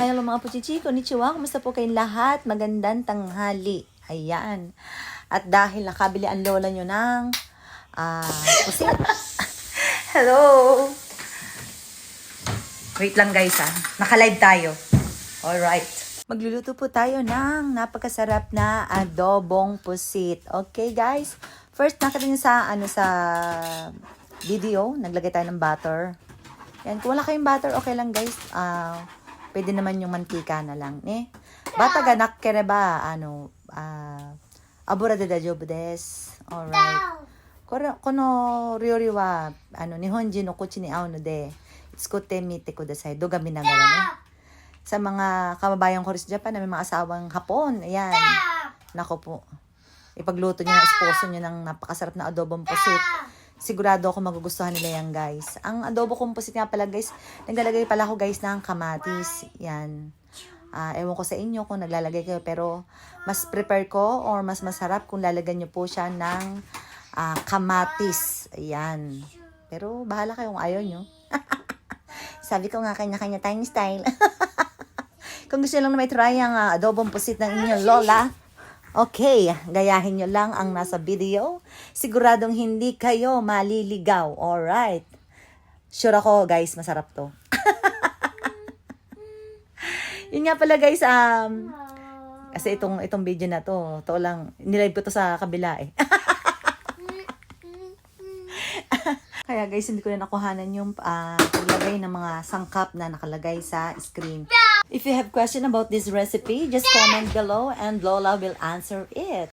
Hello mga puchichi, konnichiwa, kumusta po kayong lahat? Magandang tanghali. Ayan. At dahil nakabili ang lola nyo ng pusit. Hello! Wait lang guys Naka-live tayo. Alright. Magluluto po tayo ng napakasarap na adobong pusit. Okay guys? First, nakita nyo sa video, naglagay tayo ng butter. Yan, kung wala kayong butter, okay lang guys. Pwede naman yung mantika na lang, Bata ga nakkereba, abura de dajobu desu. Alright. Kono ryori wa, Nihonjin no kochi ni ao no de, tsukutte mite kudasai. Do ga minagara, Sa mga kababayan ko rin sa Japan, na may mga asawang Hapon, ayan. Nako po. Ipagluto nyo ng esposo nyo ng napakasarap na adobong pusit. Sigurado ako magugustuhan nila yan, guys. Ang adobo kong pusit nga pala, guys, naglalagay pala ako, guys, ng kamatis. Yan. Ewan ko sa inyo kung naglalagay kayo, pero mas prepare ko or mas masarap kung lalagyan nyo po siya ng kamatis. Ayan. Pero bahala kayong ayaw nyo. Sabi ko nga, kanya-kanya tayong style. Kung gusto nyo lang na may try ang adobong pusit ng inyong lola, okay, gayahin nyo lang ang nasa video. Siguradong hindi kayo maliligaw. Alright. Sure ako, guys, masarap to. Yun nga pala, guys, kasi itong video na to lang, nilive ko to sa kabila, Kaya guys, hindi ko na nakuhanan yung paglagay ng mga sangkap na nakalagay sa screen. If you have question about this recipe, just comment below and Lola will answer it.